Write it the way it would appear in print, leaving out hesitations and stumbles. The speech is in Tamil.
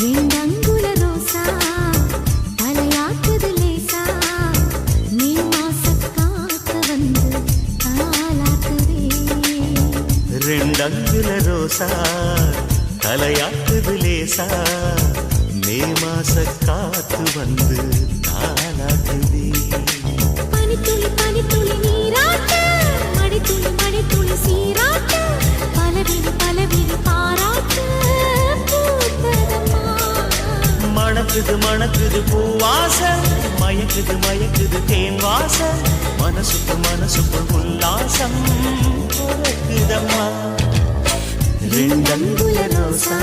ரெண்டங்குல ரோசா தலையாக்குது லேசா மே மாச காத்து வந்து தாலாக்குதே ரெண்டங்குல ரோசா தலையாக்குது லேசா மே மாச காத்து வந்து தாலாக்குதே பனித்துளி பனித்துளி நீராட்டு மடித்துளி மடித்துளி சீராட்டு பலவிழி பலவிழி பாராட்டு பூத்ததம்மா மணக்குது மணக்குது பூவாசம் மயக்குது மயக்குது தேன் வாசம் மனசுக்கு உல்லாசம் பொறுக்குதம்மா ரெண்டங்குல ரோசா